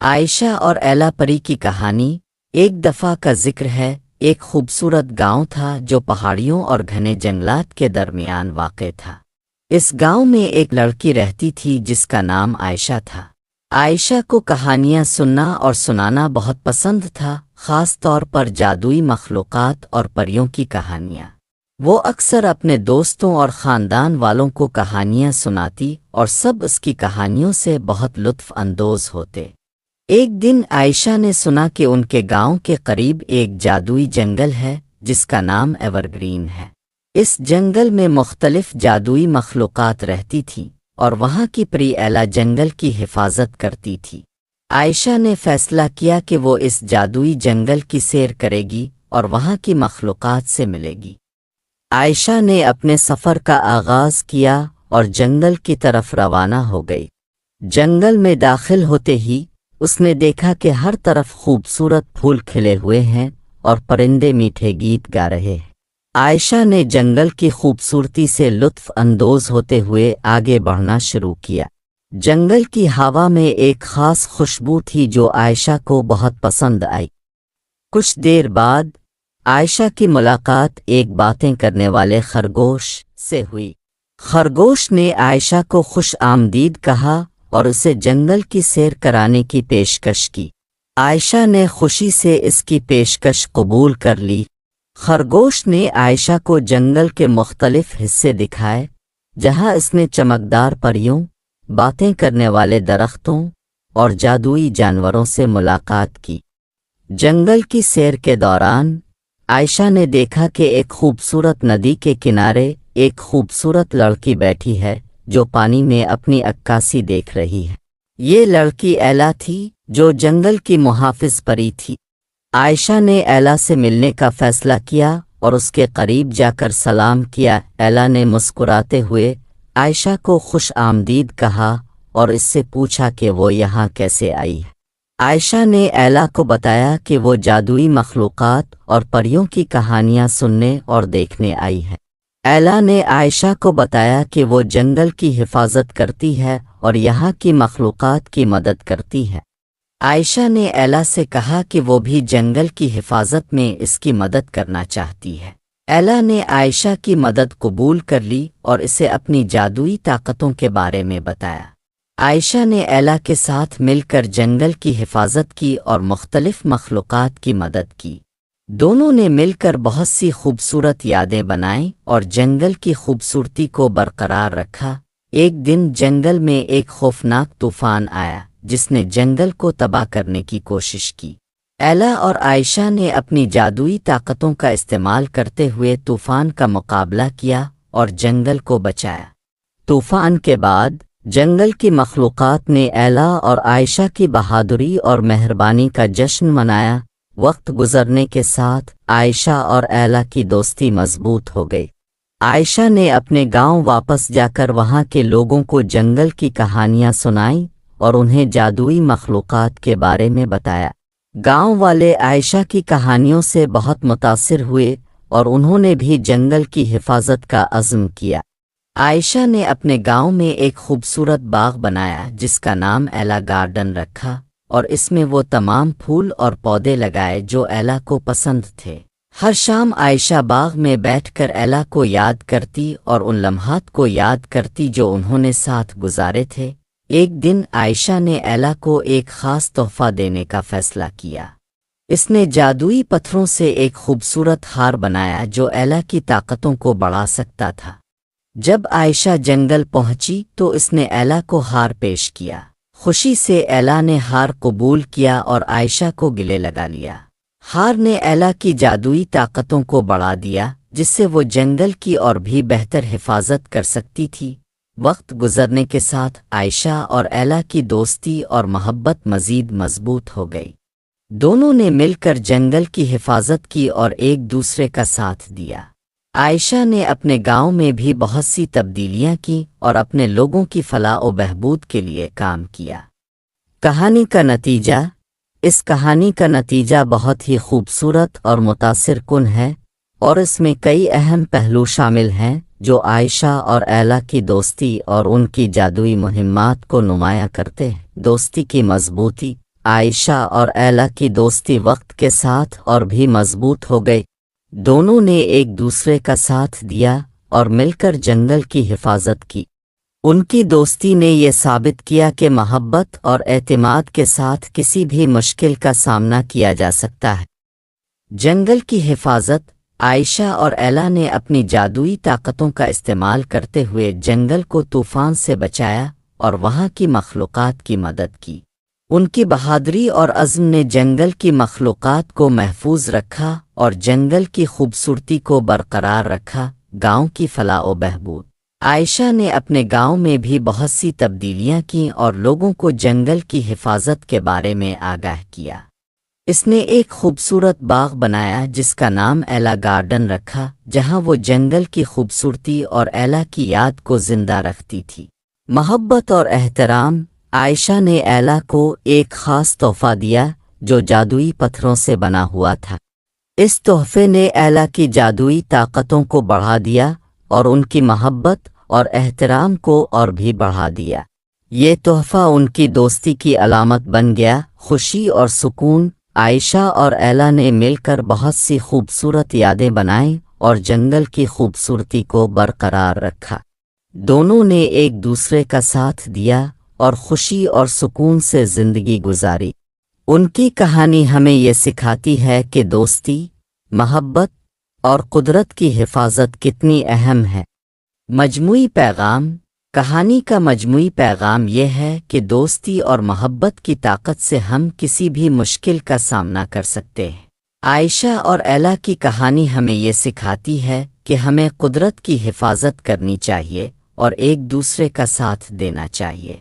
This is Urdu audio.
عائشہ اور ایلا پری کی کہانی۔ ایک دفعہ کا ذکر ہے، ایک خوبصورت گاؤں تھا جو پہاڑیوں اور گھنے جنگلات کے درمیان واقع تھا۔ اس گاؤں میں ایک لڑکی رہتی تھی جس کا نام عائشہ تھا۔ عائشہ کو کہانیاں سننا اور سنانا بہت پسند تھا، خاص طور پر جادوئی مخلوقات اور پریوں کی کہانیاں۔ وہ اکثر اپنے دوستوں اور خاندان والوں کو کہانیاں سناتی اور سب اس کی کہانیوں سے بہت لطف اندوز ہوتے۔ ایک دن عائشہ نے سنا کہ ان کے گاؤں کے قریب ایک جادوئی جنگل ہے جس کا نام ایور گرین ہے۔ اس جنگل میں مختلف جادوئی مخلوقات رہتی تھیں اور وہاں کی پری ایلا جنگل کی حفاظت کرتی تھی۔ عائشہ نے فیصلہ کیا کہ وہ اس جادوئی جنگل کی سیر کرے گی اور وہاں کی مخلوقات سے ملے گی۔ عائشہ نے اپنے سفر کا آغاز کیا اور جنگل کی طرف روانہ ہو گئی۔ جنگل میں داخل ہوتے ہی اس نے دیکھا کہ ہر طرف خوبصورت پھول کھلے ہوئے ہیں اور پرندے میٹھے گیت گا رہے ہیں۔ عائشہ نے جنگل کی خوبصورتی سے لطف اندوز ہوتے ہوئے آگے بڑھنا شروع کیا۔ جنگل کی ہوا میں ایک خاص خوشبو تھی جو عائشہ کو بہت پسند آئی۔ کچھ دیر بعد عائشہ کی ملاقات ایک باتیں کرنے والے خرگوش سے ہوئی۔ خرگوش نے عائشہ کو خوش آمدید کہا اور اسے جنگل کی سیر کرانے کی پیشکش کی۔ عائشہ نے خوشی سے اس کی پیشکش قبول کر لی۔ خرگوش نے عائشہ کو جنگل کے مختلف حصے دکھائے جہاں اس نے چمکدار پریوں، باتیں کرنے والے درختوں اور جادوئی جانوروں سے ملاقات کی۔ جنگل کی سیر کے دوران عائشہ نے دیکھا کہ ایک خوبصورت ندی کے کنارے ایک خوبصورت لڑکی بیٹھی ہے جو پانی میں اپنی عکاسی دیکھ رہی ہے۔ یہ لڑکی ایلا تھی جو جنگل کی محافظ پری تھی۔ عائشہ نے ایلا سے ملنے کا فیصلہ کیا اور اس کے قریب جا کر سلام کیا۔ ایلا نے مسکراتے ہوئے عائشہ کو خوش آمدید کہا اور اس سے پوچھا کہ وہ یہاں کیسے آئی ہے۔ عائشہ نے ایلا کو بتایا کہ وہ جادوئی مخلوقات اور پریوں کی کہانیاں سننے اور دیکھنے آئی ہے۔ ایلا نے عائشہ کو بتایا کہ وہ جنگل کی حفاظت کرتی ہے اور یہاں کی مخلوقات کی مدد کرتی ہے۔ عائشہ نے ایلا سے کہا کہ وہ بھی جنگل کی حفاظت میں اس کی مدد کرنا چاہتی ہے۔ ایلا نے عائشہ کی مدد قبول کر لی اور اسے اپنی جادوئی طاقتوں کے بارے میں بتایا۔ عائشہ نے ایلا کے ساتھ مل کر جنگل کی حفاظت کی اور مختلف مخلوقات کی مدد کی۔ دونوں نے مل کر بہت سی خوبصورت یادیں بنائیں اور جنگل کی خوبصورتی کو برقرار رکھا۔ ایک دن جنگل میں ایک خوفناک طوفان آیا جس نے جنگل کو تباہ کرنے کی کوشش کی۔ ایلا اور عائشہ نے اپنی جادوئی طاقتوں کا استعمال کرتے ہوئے طوفان کا مقابلہ کیا اور جنگل کو بچایا۔ طوفان کے بعد جنگل کی مخلوقات نے ایلا اور عائشہ کی بہادری اور مہربانی کا جشن منایا۔ وقت گزرنے کے ساتھ عائشہ اور ایلا کی دوستی مضبوط ہو گئی۔ عائشہ نے اپنے گاؤں واپس جا کر وہاں کے لوگوں کو جنگل کی کہانیاں سنائیں اور انہیں جادوئی مخلوقات کے بارے میں بتایا۔ گاؤں والے عائشہ کی کہانیوں سے بہت متاثر ہوئے اور انہوں نے بھی جنگل کی حفاظت کا عزم کیا۔ عائشہ نے اپنے گاؤں میں ایک خوبصورت باغ بنایا جس کا نام ایلا گارڈن رکھا اور اس میں وہ تمام پھول اور پودے لگائے جو ایلا کو پسند تھے۔ ہر شام عائشہ باغ میں بیٹھ کر ایلا کو یاد کرتی اور ان لمحات کو یاد کرتی جو انہوں نے ساتھ گزارے تھے۔ ایک دن عائشہ نے ایلا کو ایک خاص تحفہ دینے کا فیصلہ کیا۔ اس نے جادوئی پتھروں سے ایک خوبصورت ہار بنایا جو ایلا کی طاقتوں کو بڑھا سکتا تھا۔ جب عائشہ جنگل پہنچی تو اس نے ایلا کو ہار پیش کیا۔ خوشی سے ایلا نے ہار قبول کیا اور عائشہ کو گلے لگا لیا۔ ہار نے ایلا کی جادوئی طاقتوں کو بڑھا دیا جس سے وہ جنگل کی اور بھی بہتر حفاظت کر سکتی تھی۔ وقت گزرنے کے ساتھ عائشہ اور ایلا کی دوستی اور محبت مزید مضبوط ہو گئی۔ دونوں نے مل کر جنگل کی حفاظت کی اور ایک دوسرے کا ساتھ دیا۔ عائشہ نے اپنے گاؤں میں بھی بہت سی تبدیلیاں کی اور اپنے لوگوں کی فلاح و بہبود کے لیے کام کیا۔ کہانی کا نتیجہ۔ اس کہانی کا نتیجہ بہت ہی خوبصورت اور متاثر کن ہے اور اس میں کئی اہم پہلو شامل ہیں جو عائشہ اور ایلا کی دوستی اور ان کی جادوئی مہمات کو نمایاں کرتے ہیں۔ دوستی کی مضبوطی۔ عائشہ اور ایلا کی دوستی وقت کے ساتھ اور بھی مضبوط ہو گئی۔ دونوں نے ایک دوسرے کا ساتھ دیا اور مل کر جنگل کی حفاظت کی۔ ان کی دوستی نے یہ ثابت کیا کہ محبت اور اعتماد کے ساتھ کسی بھی مشکل کا سامنا کیا جا سکتا ہے۔ جنگل کی حفاظت۔ عائشہ اور ایلا نے اپنی جادوئی طاقتوں کا استعمال کرتے ہوئے جنگل کو طوفان سے بچایا اور وہاں کی مخلوقات کی مدد کی۔ ان کی بہادری اور عزم نے جنگل کی مخلوقات کو محفوظ رکھا اور جنگل کی خوبصورتی کو برقرار رکھا۔ گاؤں کی فلاح و بہبود۔ عائشہ نے اپنے گاؤں میں بھی بہت سی تبدیلیاں کیں اور لوگوں کو جنگل کی حفاظت کے بارے میں آگاہ کیا۔ اس نے ایک خوبصورت باغ بنایا جس کا نام ایلا گارڈن رکھا، جہاں وہ جنگل کی خوبصورتی اور ایلا کی یاد کو زندہ رکھتی تھی۔ محبت اور احترام۔ عائشہ نے ایلا کو ایک خاص تحفہ دیا جو جادوئی پتھروں سے بنا ہوا تھا۔ اس تحفے نے ایلا کی جادوئی طاقتوں کو بڑھا دیا اور ان کی محبت اور احترام کو اور بھی بڑھا دیا۔ یہ تحفہ ان کی دوستی کی علامت بن گیا۔ خوشی اور سکون۔ عائشہ اور ایلا نے مل کر بہت سی خوبصورت یادیں بنائیں اور جنگل کی خوبصورتی کو برقرار رکھا۔ دونوں نے ایک دوسرے کا ساتھ دیا اور خوشی اور سکون سے زندگی گزاری۔ ان کی کہانی ہمیں یہ سکھاتی ہے کہ دوستی، محبت اور قدرت کی حفاظت کتنی اہم ہے۔ مجموعی پیغام۔ کہانی کا مجموعی پیغام یہ ہے کہ دوستی اور محبت کی طاقت سے ہم کسی بھی مشکل کا سامنا کر سکتے ہیں۔ عائشہ اور ایلا کی کہانی ہمیں یہ سکھاتی ہے کہ ہمیں قدرت کی حفاظت کرنی چاہیے اور ایک دوسرے کا ساتھ دینا چاہیے۔